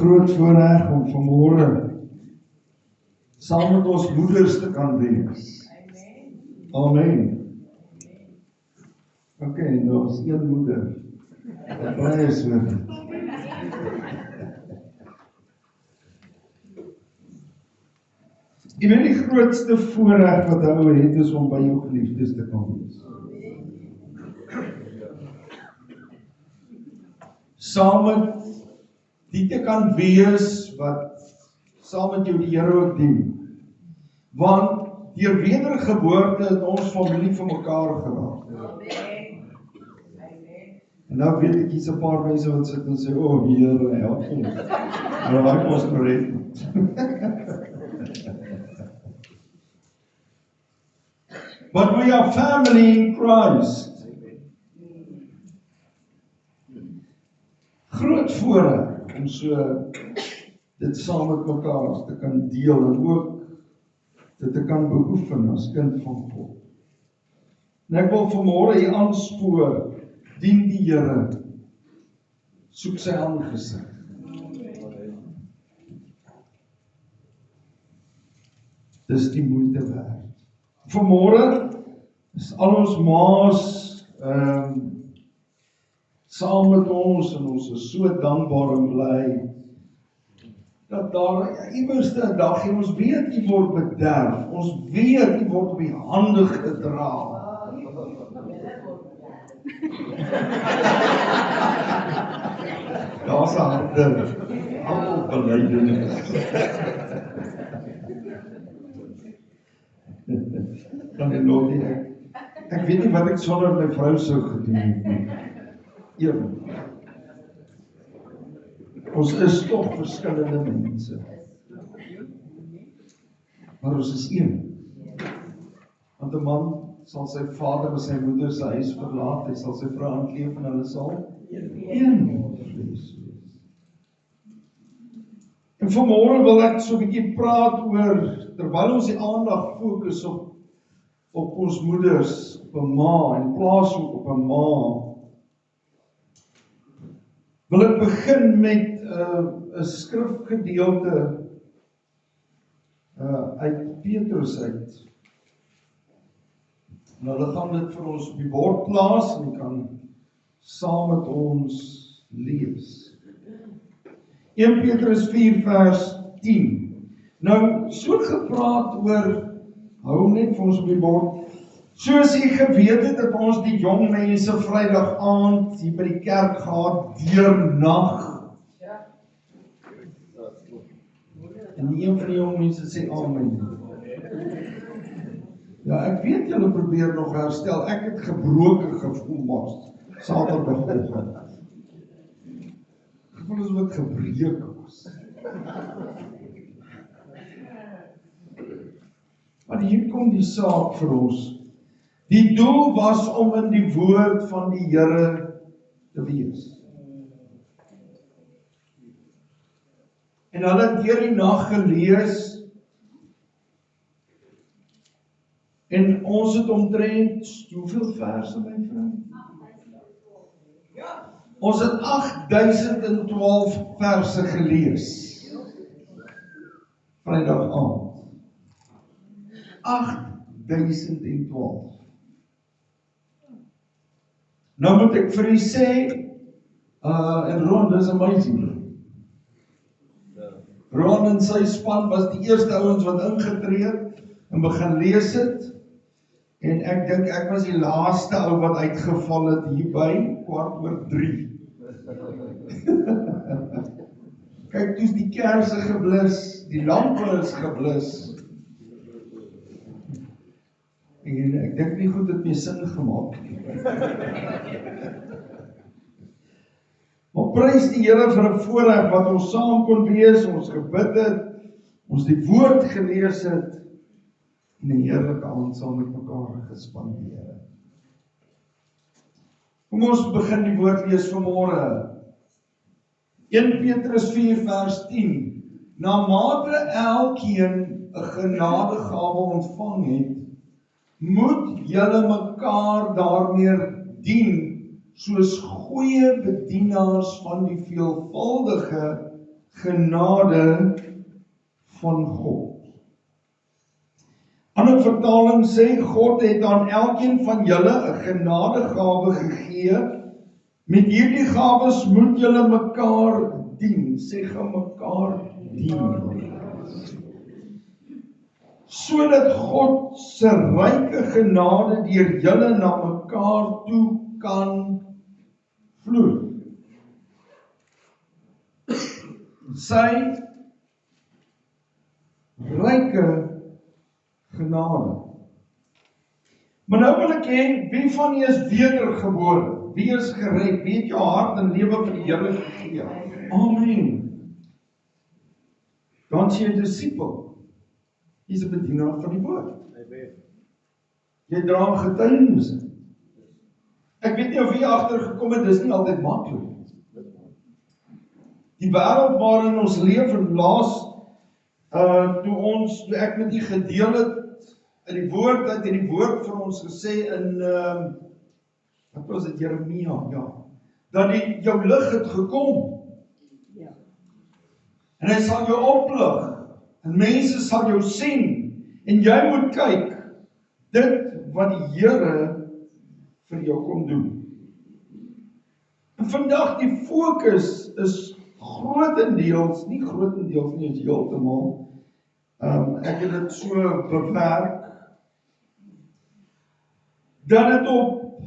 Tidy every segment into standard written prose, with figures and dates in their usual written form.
groot voorreg om vanmôre saam met ons moeders te kan wees. Amen. Oké, nou is een moeder. Wat bly is oor. Jy weet die grootste voorreg wat ou het is om by jou geliefdes te kan wees. Saam met die te kan wees wat saam met jou die Here ook dien. Want deur wedergeboorte het ons familie vir mekaar geraak. En nou weet ek hier's 'n paar mense wat sit en sê, "O Here, help ons." Maar laat ons nou red. But we are family in Christ. Groot voorreg om so dit saam met mekaar te kan deel en ook dit te kan beoefen as kind van God. En ek wil vanmôre hier aanspoor, dien die Here, soek sy aangesig. Dis die moeite werd. Vanmôre is al ons ma's saam met ons en ons is so dankbaar en bly dat daar iewers 'n dag en ons weet jy word bederf, ons weet jy word op die hande gedra. Daar's 'n harde belydenis. Dan en nog nie, ek weet nie wat ek sonder my vrou sou gedoen het nie. Ons is tog verskillende mense. Maar ons is een. Want 'n man sal sy vader en sy moeder sy huis verlaat, hy sal sy vrou aankleef en hulle sal een vlees wees. En vanmôre wil ek so 'n bietjie praat oor, terwyl ons die aandag fokus op ons moeders, op 'n ma, en plaas ook op 'n ma, wil ek begin met 'n skrifgedeelte uit Petrus uit. En hulle gaan dit vir ons op die bord plaas en kan saam met ons lees. 1 Petrus 4 vers 10. Nou, so gepraat oor, hou net vir ons op die bord, soos jy geweet het dat ons die jong mense Vrydag aand hier by die kerk gehad deur nag. En een van die jong mense sê amen. Ja, ek weet julle probeer nog herstel. Ek het gebroke gevoel maar Saterdagoggend. Ek voel asof ek gebreek was. Maar hier kom die saak vir ons. Die doel was om in die woord van die Here te wees. En hulle het deur die nag gelees, en ons het omtrent, hoeveel verse my vrou? Ons het 8012 verse gelees. Vrydag aand. 8012. Nou moet ek vir u sê, en Ron, dis amazing. Ron en sy span was die eerste ouens wat ingetree het en begin lees het. En ek dink ek was die laaste ou wat uitgeval het hierby, 2:15. Kyk, toe's die kersse geblus, die lampe is geblus. En ek dink nie goed het meer sin gemaak nie. Maar prys die Here vir 'n voorreg wat ons saam kon wees, ons gebid het, ons die woord gelees het, en 'n heerlike aand saam met mekaar gespandeer het. Kom ons begin die woord lees vanmôre. 1 Petrus 4 vers 10. Na mate elkeen 'n genadegawe ontvang het, moet julle mekaar daarmee dien, soos goeie bedienaars van die veelvuldige genade van God. Ander vertaling sê, God het aan elkeen van julle 'n genadegawe gegee. Met hierdie gawes moet julle mekaar dien. Sê gaan mekaar dien. Sodat God se ryke genade deur julle na mekaar toe kan vloei. Sy ryke genade. Maar nou wil ek hê, wie van julle is wedergebore? Wie is gered? Wie het jou hart en lewe vir die Here gegee? Amen. Dan is jy 'n disipel. Jy is 'n bedienaar van die woord. Jy dra getuienis. Ek weet nie of jy agtergekom het, dis nie altyd maklik. Die wêreld waarin ons leef en laas toe ek met u gedeel het in die woord, het die woord vir ons gesê in wat was dit, Jeremia, ja, dat jou lig het gekom. Ja. En hy sal jou oplig en mense sal jou sien en jy moet kyk dit wat die Here vir jou kom doen. En vandag die fokus is grotendeels nie, is heeltemal. Ek het dit so bewerk dat dit op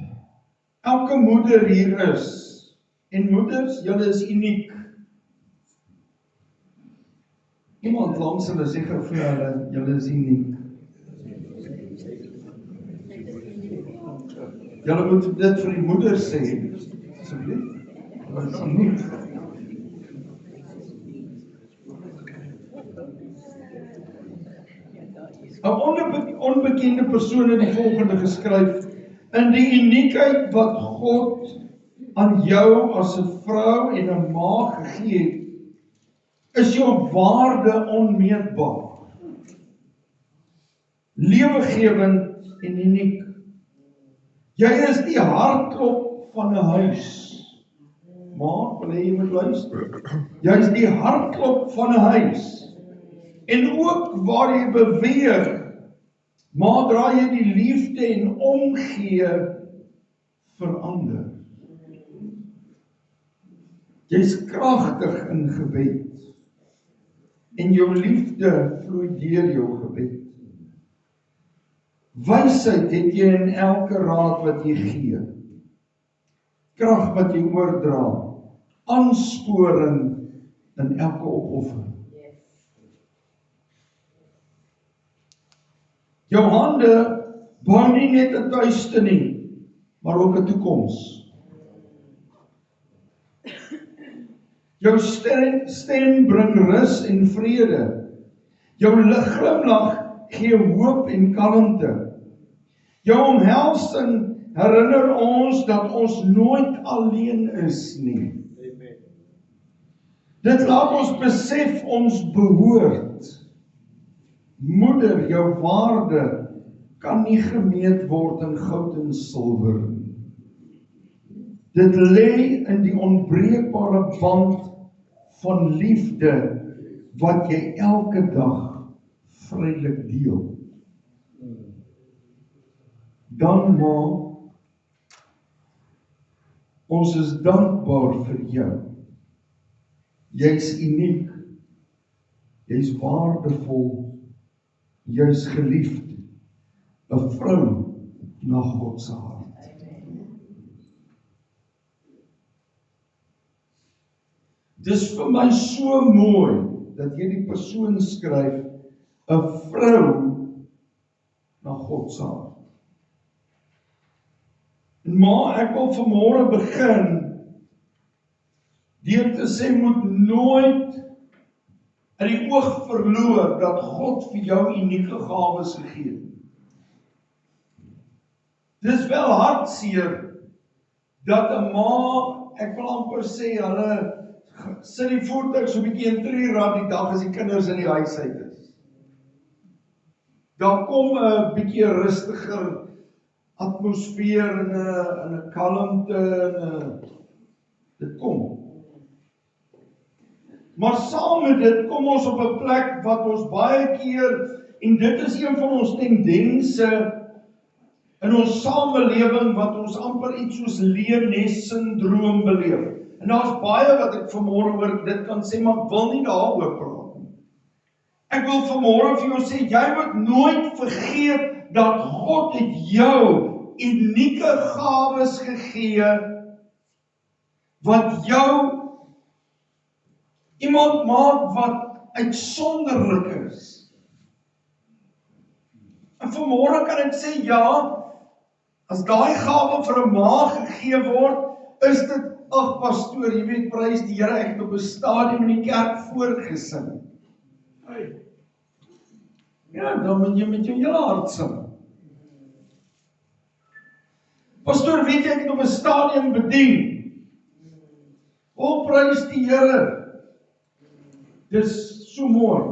elke moeder hier is. En moeders, julle is uniek. Iemand langs hulle sê vir hulle, julle is uniek. Julle moet dit vir die moeders sê. Asseblief. Julle is uniek. Een onbekende persoon het die volgende geskryf: in die uniekheid wat God aan jou as 'n vrou en 'n ma gegee het, is jou waarde onmeetbaar, lewegewend en uniek. Jy is die hartklop van 'n huis. Maar, wil jy moet luister? Jy is die hartklop van 'n huis. En ook waar jy beweeg, maar dra jy die liefde en omgee vir ander. Jy's kragtig in gebed. En jou liefde vloei deur jou gebed. Wysheid het jy in elke raad wat jy gee. Krag wat jy oordra. Aansporing in elke opoffering. Jou hande bou nie net 'n tuiste nie, maar ook 'n toekoms. Jou stem bring rus en vrede. Jou glimlag gee hoop en kalmte. Jou omhelsing herinner ons dat ons nooit alleen is nie. Dit laat ons besef ons behoort. Moeder, jou waarde kan nie gemeet word in goud en silwer nie. Dit lê in die onbreekbare band van liefde wat jy elke dag vrylik deel. Dan maar, ons is dankbaar vir jou. Jy's uniek, jy's waardevol, jy's geliefd, 'n vrou na God se hart. Dis vir my so mooi dat hierdie persoon skryf 'n vrou na God se hart. Maar ek wil vanmôre begin deur te sê moet nooit in die oog verloor dat God vir jou unieke gawes gegee het. Dis wel hartseer dat 'n ma, ek wil amper sê, hulle sit die voertuig so 'n bietjie in 3 rad die dag as die kinders in die huis uit is. Dan kom 'n bietjie rustiger atmosfeer en 'n kalmte en dit kom. Maar saam met dit kom ons op 'n plek wat ons baie keer, en dit is een van ons tendense in ons samelewing, wat ons amper iets soos leenes-sindroom beleef. En daar's baie wat ek vanmôre oor dit kan sê, maar ek wil nie daaroor praat nie. Ek wil vanmôre vir jou sê, jy moet nooit vergeet dat God het jou unieke gawes gegee, wat jou iemand maak wat uitsonderlik is. En vanmôre kan ek sê, ja, as daai gawe vir 'n ma gegee word, is dit, ag pastoor, jy weet, prys die Here, ek het op 'n stadium in die kerk voorgesing. Ja, dan moet jy met jou hele hart sing. Pastoor, weet jy, ek het op 'n stadium bedien. O, prys die Here. Dis so mooi.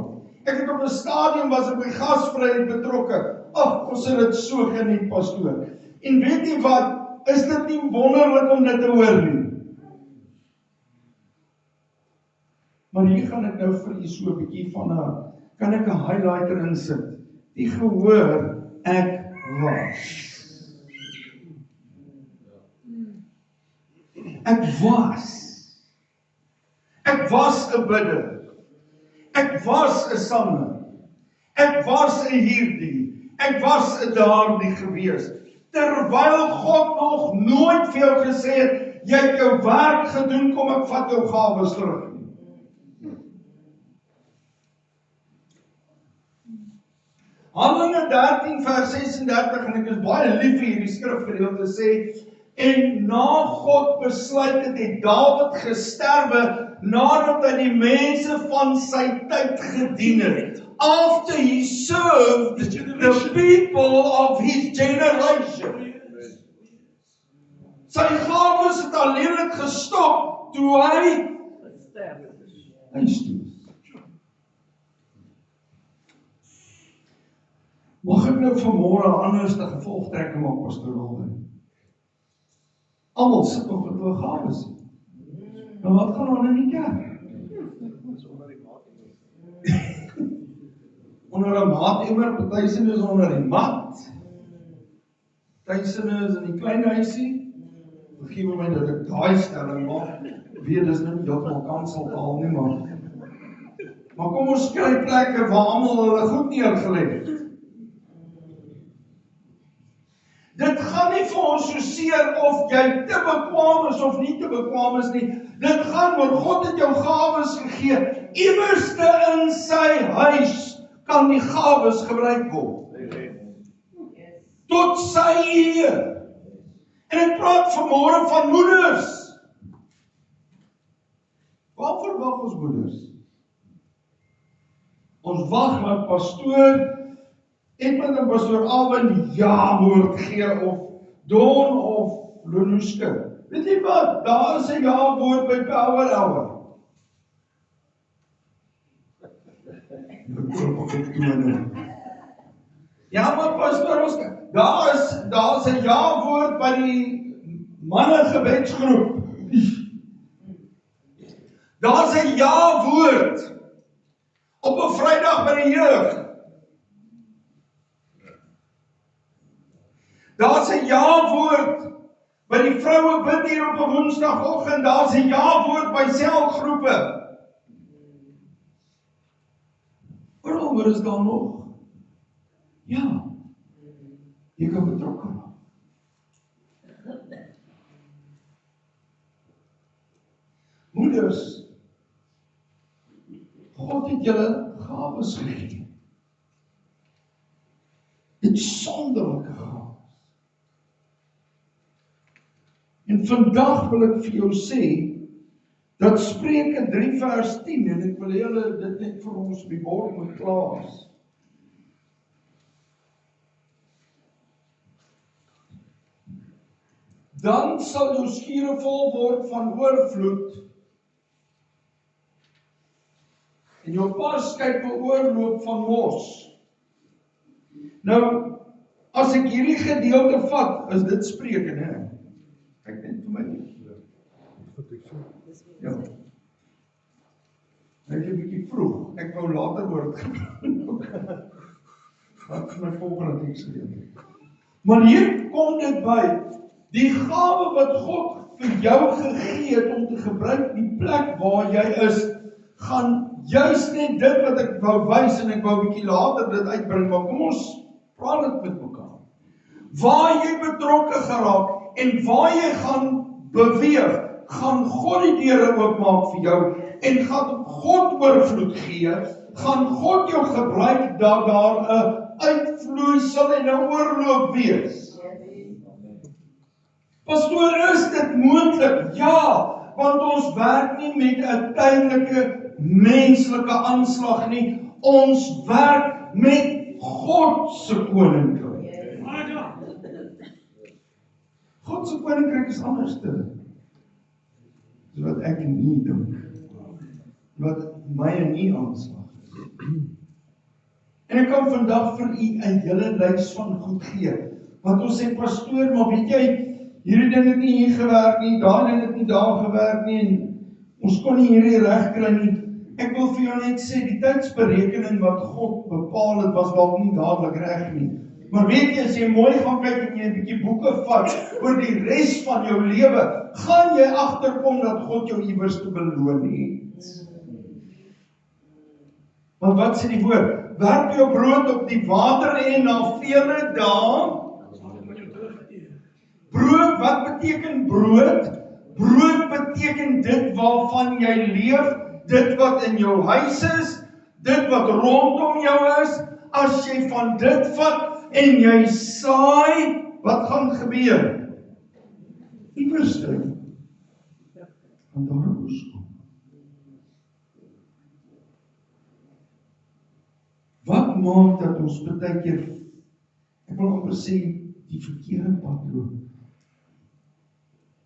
Ek het op 'n stadium was ek by gasvryheid betrokke. Ag, ons het dit so geniet, pastoor. En weet jy wat, is dit nie wonderlik om dit te hoor nie? Maar hier gaan ek nou vir u so 'n bietjie van 'n, kan ek 'n highlighter insit? Die gehoor, ek was. Ek was. Ek was 'n bidder. Ek was 'n sanger. Ek was 'n hierdie. Ek was 'n daardie gewees. Terwyl God nog nooit vir jou gesê het, jy het jou werk gedoen, kom ek vat jou gawes terug. Handelinge 13 vers 36, en ek is baie lief vir hierdie skrifgedeelte, sê, en na God besluit het Dawid gesterwe, nadat hy die mense van sy tyd gedien het. After he served the people of his generation. Sy gawes het alleenlik gestop toe hy stierf. Mag ek nou vanmôre 'n anderste gevolgtrekking maak, pastoor Alwyn? Almal sit nog met hulle gawes. Nou wat gaan aan in die kerk? Onder 'n maatemmer, party sin is onder die mat. Party sin is in die klein huisie. Vergewe my dat ek daai stelling maak. Weet dis nou nie heeltemal kanseltaal nie, maar kom ons kry plekke waar almal hulle goed neergelê het. Dit gaan nie vir ons so seer of jy te bekwaam is of nie te bekwaam is nie. Dit gaan oor God het jou gawes gegee. Iewerste in sy huis kan die gawes gebruik word. Tot sy eer. En ek praat vanmôre van moeders. Waarvoor wag ons moeders? Ons wag dat pastoor Edmund en pastoor Alwyn ja woord gee, of Don of Lonuske. Weet jy wat? Daar is 'n ja woord by Power Hour. Ja, maar pastoor, daar's 'n ja woord by die manne gebedsgroep. Daar's 'n ja woord op 'n Vrydag by die jeug. Daar's 'n ja-woord by die vroue bid hier op 'n Woensdagoggend. Daar's 'n ja-woord by selgroepe. Waaroor is daar nog? Ja, jy kan betrokke raak. Moeders, God het julle gawes gegee. Uitsonderlike gawes. En vandag wil ek vir jou sê, dat Spreuke 3 vers 10, en ek wil julle dit net vir ons op die bord moet plaas. Dan sal jou skure vol word van oorvloed, en jou paskyk oorloop van mos. Nou, as ek hierdie gedeelte vat, is dit Spreuke, né? Kyk net vir my. Ja. Ek is 'n bietjie vroeg. Ek wou later woord gebruik. Wat my volgende teks geleer. Maar hier kom dit by, die gawe wat God vir jou gegee het om te gebruik die plek waar jy is, gaan juist net dit wat ek wou wys en ek wou 'n bietjie later dit uitbring, maar kom ons praat dit met mekaar. Waar jy betrokke geraak en waar jy gaan beweeg, gaan God die deure oopmaak vir jou en gaan God oorvloed gee, gaan God jou gebruik dat daar 'n uitvloeisel en 'n oorloop wees. Pastoor, is dit moontlik? Ja, want ons werk nie met 'n tydelike menslike aanslag nie. Ons werk met God se koninkryk. God se koninkryk is anders as wat ek en u dink. Wat my en u aanslag is. En ek kan vandag vir u 'n hele lys van goed gee. Want ons sê, pastoor, maar weet jy, hierdie ding het nie hier gewerk nie, daai ding het nie daar gewerk nie, en ons kon nie hierdie reg kry nie. Ek wil vir jou net sê, die tydsberekening wat God bepaal het, was dalk nie dadelik reg nie. Maar weet jy, as jy mooi gaan kyk en jy 'n bietjie boeke vat oor die res van jou lewe, gaan jy agterkom dat God jou iewers te beloon het. Want wat sê die woord? Werp jou brood op die water en na vele dae. Brood, wat beteken brood? Brood beteken dit waarvan jy leef, dit wat in jou huis is, dit wat rondom jou is. As jy van dit vat en jy saai, wat gaan gebeur? Iewers gaan daar 'n oes kom. Wat maak dat ons baie keer, ek wil amper sê, die verkeerde pad loop?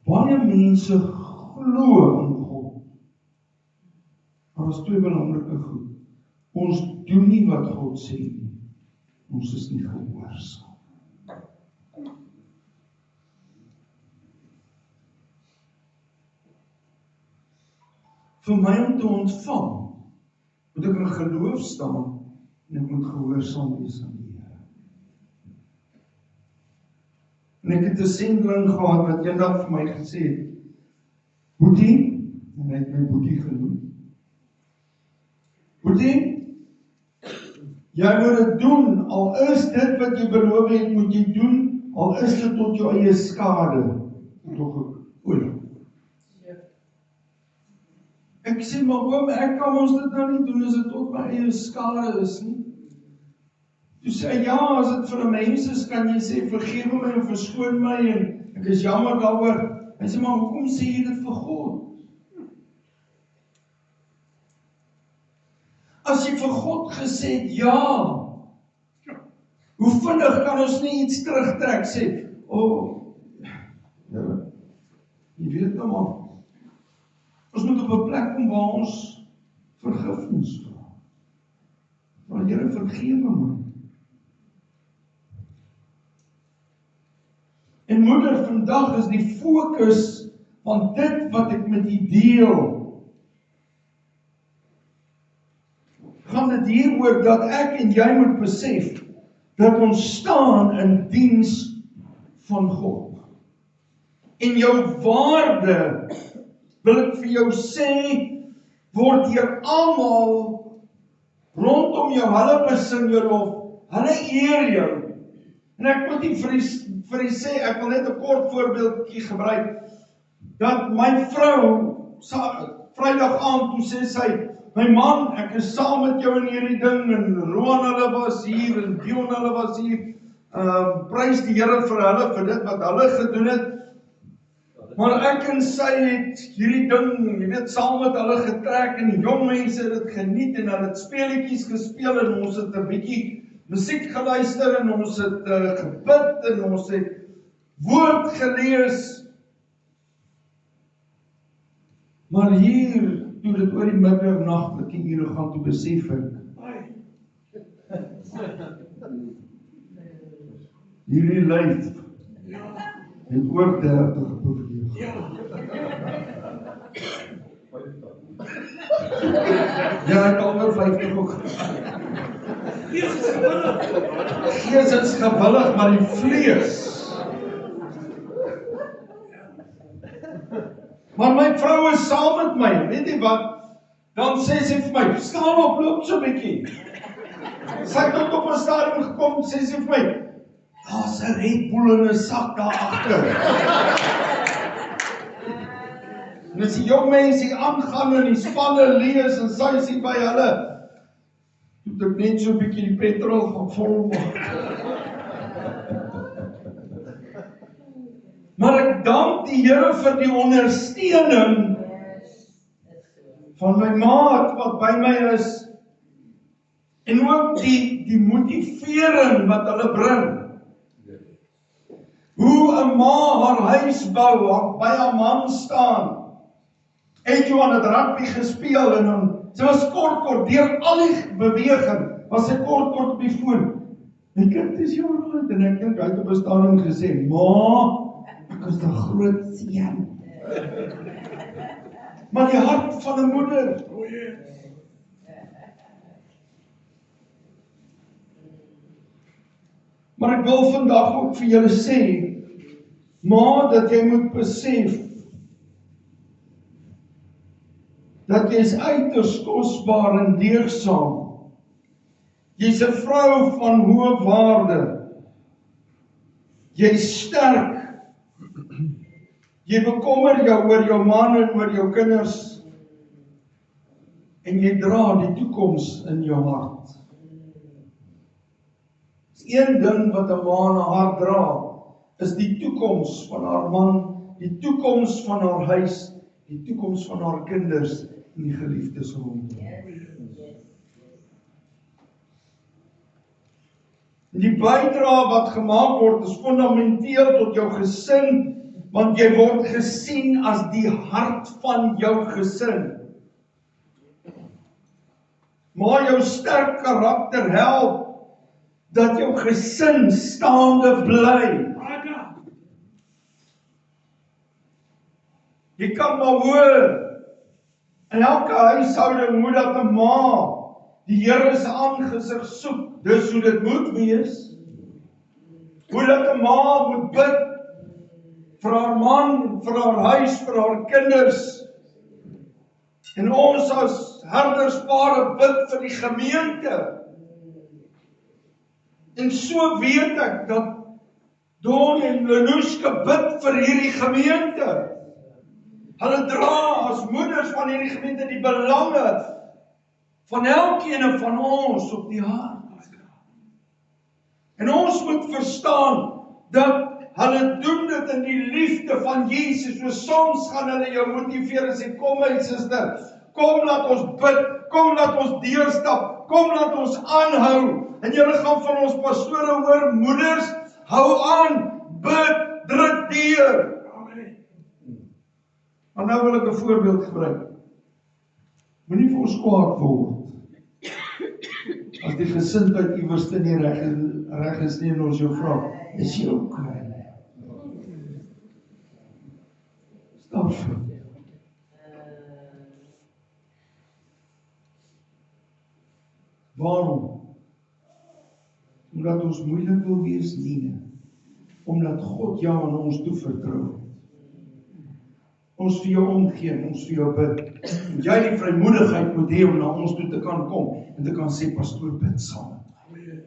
Baie mense glo in God. Maar ons twee belangrike goed. Ons doen nie wat God sê nie. Ons is nie gehoorsaam. Vir my om te ontvang, moet ek in geloof staan en ek moet gehoorsaam wees aan die Here. En ek het 'n sendeling gehad wat eendag vir my gesê het, Boetie, en hy het my Boetie genoem. Boetie, jy moet dit doen, al is dit wat jy beloof het, moet jy doen, al is dit tot jou eie skade. Ek sê, maar oom, ek kan ons dit nou nie doen as dit tot my eie skade is nie. Toe sê hy, ja, as dit vir 'n mens is, kan jy sê, vergewe my en verskoon my en ek is jammer daaroor. Hy sê, maar hoekom sê jy dit vir God? As jy vir God gesê het, ja, hoe vinnig kan ons nie iets terugtrek, sê, jy weet nou maar, ons moet op 'n plek kom waar ons vergifnis vra. Maar Here, vergewe my. En moeder, vandag is die fokus van dit wat ek met u deel, gaan dit hieroor dat ek en jy moet besef dat ons staan in diens van God. En jou waarde, wil ek vir jou sê, word deur almal rondom jou, hulle besing jou lof, hulle eer jou. En ek moet nie vir u sê, ek wil net 'n kort voorbeeldjie gebruik, dat my vrou, Vrydag aand, toe sê sy, my man, ek is saam met jou in hierdie ding, en Roan hulle was hier, en Dion hulle was hier, prys die Here vir hulle, vir dit wat hulle gedoen het, maar ek en sy het hierdie ding, jy weet, saam met hulle getrek, en die jong mense het dit geniet, en hulle het speletjies gespeel, en ons het 'n bietjie musiek geluister, en ons het gebid, en ons het woord gelees. Maar hier, toe dit oor die middernagtelike ure gaan, toe besef ek, hierdie lyf het oor 30 beweeg. Ja, hy het onder 50 ook. Gees is gewillig, maar die vlees. Maar my vrou is saam met my, weet jy wat? Dan sê sy vir my, staan op, loop so 'n bietjie. Sy het op 'n stadium gekom, sê sy vir my, daar's 'n Red Bull in 'n sak daar agter. En as die jong mense hier aangaan en die spanne lees en sy is hier by hulle, moet ek net so 'n bietjie die petrol gaan vol maak. Maar ek dank die Here vir die ondersteuning van my maat wat by my is en ook die motivering wat hulle bring. Hoe 'n ma haar huis bou, by haar man staan. Het Johan het rugby gespeel en dan sy was kort deur al die beweging was sy kort op die foon. My kind is jou groot en ek dink hy het op 'n stadium gesê, "Ma, ek is 'n groot seun." Maar die hart van 'n moeder. Maar ek wil vandag ook vir julle sê, ma, dat jy moet besef dat jy is uiters kosbaar en deugsaam. Jy's 'n vrou van hoë waarde. Jy's sterk. Jy bekommer jou oor jou man en oor jou kinders. En jy dra die toekoms in jou hart. Dis een ding wat 'n ma in haar hart dra, is die toekoms van haar man, die toekoms van haar huis, die toekoms van haar kinders en die geliefdes rondom. Die bydrae wat gemaak word is fundamenteel tot jou gesin, want jy word gesien as die hart van jou gesin. Maar jou sterk karakter help dat jou gesin staande bly. Jy kan maar hoor, in elke huishouding moet dat 'n ma die Here se aangesig soek. Dis hoe dit moet wees. Hoe dat 'n ma moet bid vir haar man, vir haar huis, vir haar kinders. En ons as herderspare bid vir die gemeente. En so weet ek dat Don en Lenushka bid vir hierdie gemeente. Hulle dra as moeders van hierdie gemeente die belange van elkeen van ons op die hart. En ons moet verstaan dat hulle doen dit in die liefde van Jesus. So soms gaan hulle jou motiveer en sê, kom my suster, kom laat ons bid, kom laat ons deurstap, kom laat ons aanhou. En julle gaan van ons pastore hoor, moeders, hou aan, bid, druk deur. Maar nou wil ek 'n voorbeeld gebruik. Moenie vir ons kwaad word as die gesindheid iewers nie reg is nie en ons jou vra, is jy okay? Stap vir. Waarom? Omdat ons moeilik wil wees? Nee. Omdat God jou aan ons toevertrou het. Ons vir jou omgee, ons vir jou bid. En jy die vrymoedigheid moet hê om na ons toe te kan kom en te kan sê, pastoor, bid saam met my.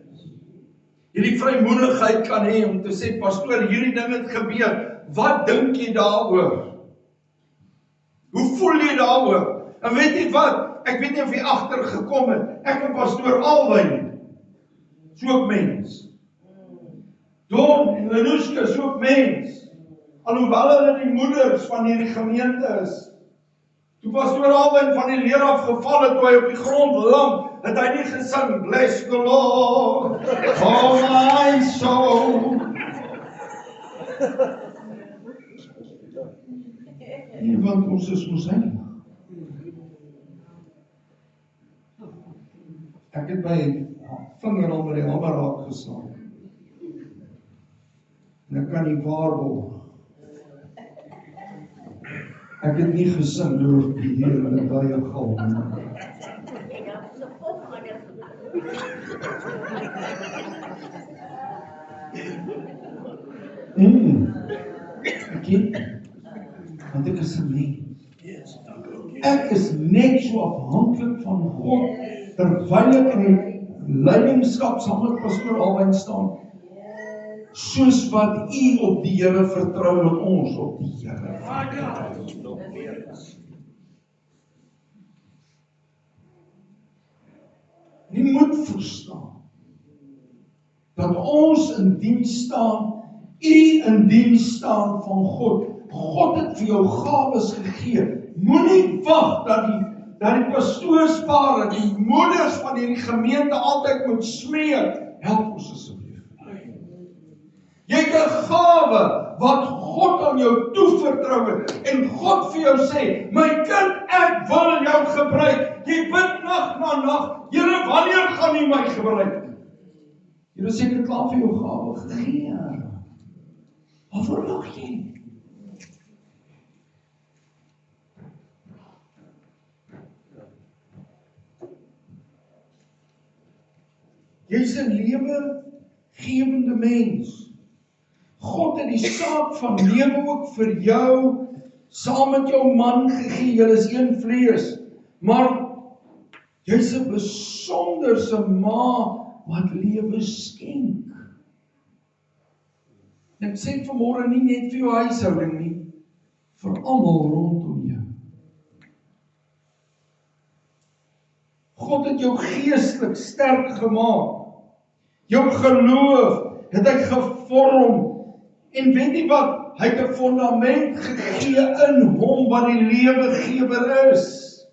Jy die vrymoedigheid kan hê om te sê, pastoor, hierdie ding het gebeur. Wat dink jy daaroor? Hoe voel jy daaroor? En weet jy wat? Ek weet nie of jy agtergekom het. Ek en pastoor Alwyn, so 'n mens. Don en Lenushka, so 'n mens. Alhoewel hulle die moeders van hierdie gemeente is. Toe pastoor Alwyn van die leer af geval het, toe hy op die grond lam, het hy nie gesing, bless the Lord, oh my soul. Nee, want ons is mos heilig. Ek het my vinger onder die hammeraak geslaan. En ek kan nie waarborg Ek het nie gesing loop die Here in 'n baie gal nie. Ek weet, want ek is 'n mens. Ek is net so afhanklik van God terwyl ek in die leidingskap saam met pastoor Alwyn staan. Soos wat u op die Here vertrou en ons op die Here. U moet verstaan dat ons in diens staan, u in diens staan van God. God het vir jou gawes gegee. Moenie wag dat die pastoorspare, die moeders van hierdie gemeente altyd moet smeek. Help ons asseblief. Jy het 'n gawe wat God aan jou toevertrou het en God vir jou sê, my kind, ek wil jou gebruik. Jy bid nag na nag, Here, wanneer gaan U my gebruik? Jy het seker klaar vir jou gawe gegee. Waarvoor wag jy? Jy's 'n lewegewende mens. God het die saak van lewe ook vir jou saam met jou man gegee. Julle is een vlees. Maar jy's 'n besonderse ma wat lewe skenk. Ek sê vanmôre nie net vir jou huishouding nie, vir almal rondom jou. God het jou geestelik sterk gemaak. Jou geloof het hy gevorm. En weet jy wat? Hy het 'n fondament gegee in hom wat die lewegewer is.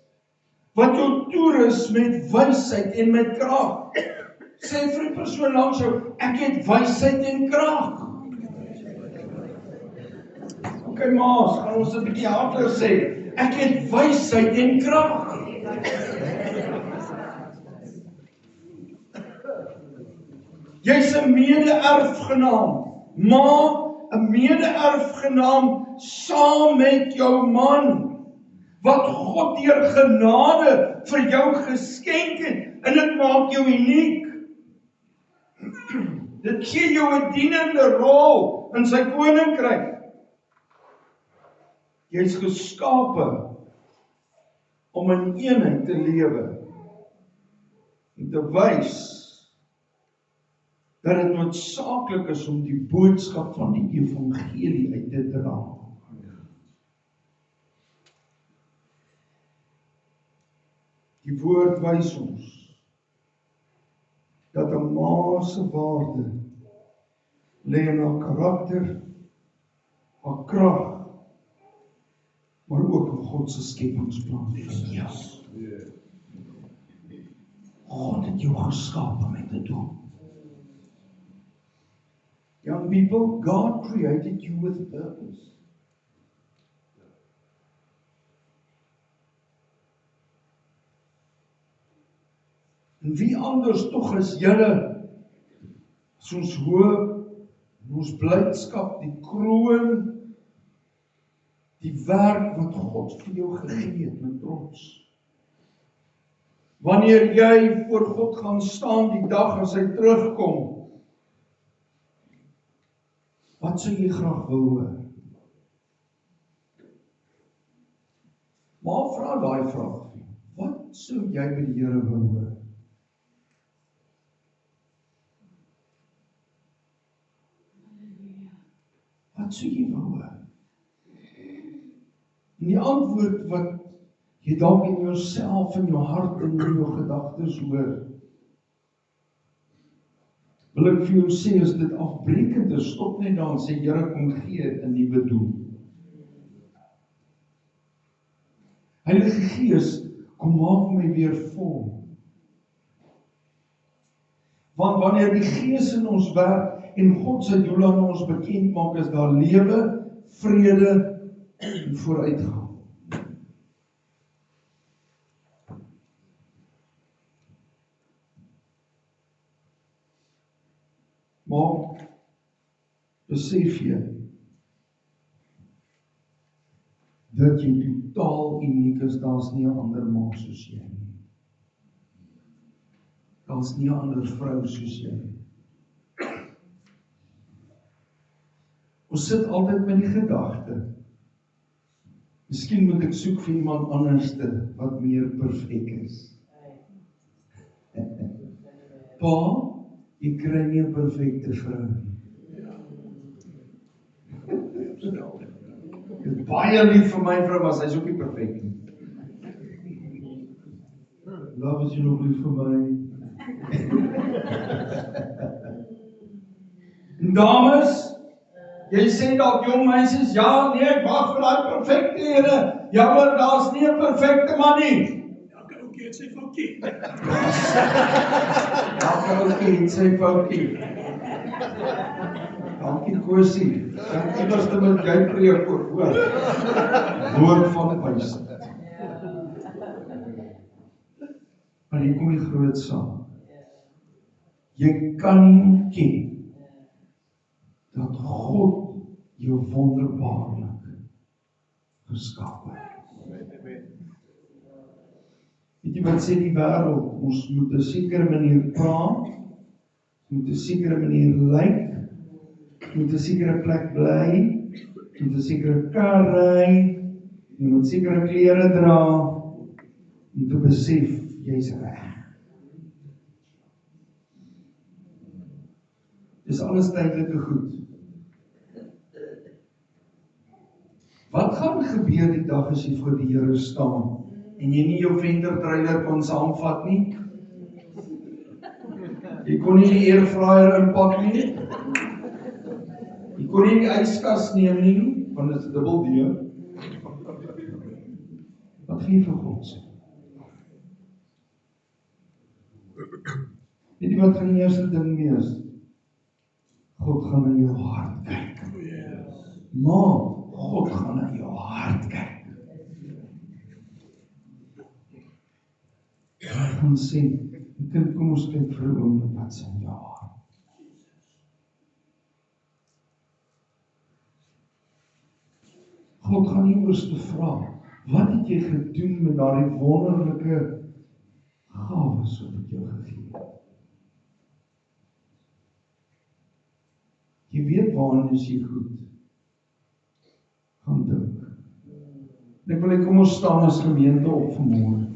Wat jou toerus met wysheid en met krag. Sê vir die persoon langs jou, ek het wysheid en krag. Okay, maas, gaan ons 'n bietjie harder sê. Ek het wysheid en krag. Jy's 'n mede-erfgenaam. Ma, 'n mede-erfgenaam saam met jou man. Wat God deur genade vir jou geskenk het. En dit maak jou uniek. Dit gee jou 'n dienende rol in sy koninkryk. Jy's geskape om in eenheid te lewe. En te wys dat dit noodsaaklik is om die boodskap van die evangelie uit te dra. Die woord wys ons dat 'n ma se waarde lê in haar karakter, haar krag, maar ook in God se skepingsplan vir jou. God het jou geskape met 'n doel. Young people, God created you with a purpose. En wie anders tog is julle, as ons hoop, ons blydskap, die kroon, die werk wat God vir jou gegee het met trots. Wanneer jy voor God gaan staan die dag as hy terugkom, wat sou jy graag wil hoor? Maar vra daai vraag. Wat sou jy by die Here wil hoor? Wat sou jy wil hoor? En die antwoord wat jy dalk in jouself, in jou hart en in jou gedagtes hoor, wil ek vir jou sê, as dit afbreekend is, stop net daar en sê, Here, kom gee 'n nuwe doel. Heilige Gees, kom maak my weer vol. Want wanneer die Gees in ons werk en God se doel aan ons bekend maak, is daar lewe, vrede en vooruitgang. Maar besef jy, dat jy totaal uniek is, daar's nie 'n ander ma soos jy nie. Daar's nie 'n ander vrou soos jy nie. Ons sit altyd met die gedagte, miskien moet ek soek vir iemand anderste wat meer perfek is. Pa, jy kry nie 'n perfekte vrou nie. Ek is baie lief vir my vrou, maar sy is ook nie perfek nie. Love is jy nog lief vir my? En dames, jy sê dalk jong meisies, ja, nee, ek wag vir daai perfekte ene. Jammer, daar's nie 'n perfekte man nie. Elke oukie het sy foutjie. Elke oukie het sy foutjie. Dankie Kosie. Dankie iewers te moet jy preek ook, hoor. Woord van wysheid. Maar hier kom die groot saak. Jy kan nie ontken dat God jou wonderbaarlik geskaap het. Weet jy wat sê die wêreld? Ons moet 'n sekere manier praat, ons moet 'n sekere manier lyk, jy moet 'n sekere plek bly, jy moet 'n sekere kar ry, jy moet sekere klere dra, om te besef, jy's reg. Dis alles tydelike goed. Wat gaan gebeur die dag as jy voor die Here staan, en jy nie jou venter trailer kon saamvat nie? Jy kon nie die airfryer inpak nie? Jy kon nie die yskas neem nie, want dit is dubbel deur. Wat gaan jy vir God sê? Weet jy wat gaan die eerste ding wees? God gaan na jou hart kyk. Maar God gaan na jou hart kyk. Hy gaan sê, kind, kom ons kyk vir 'n oomblik wat is in jou hart. God gaan nie eers te vra, wat het jy gedoen met daardie wonderlike gawes wat ek jou gegee het? Jy weet waarin is jy goed. Gaan dink. Ek wil kom ons staan as gemeente op vanmôre.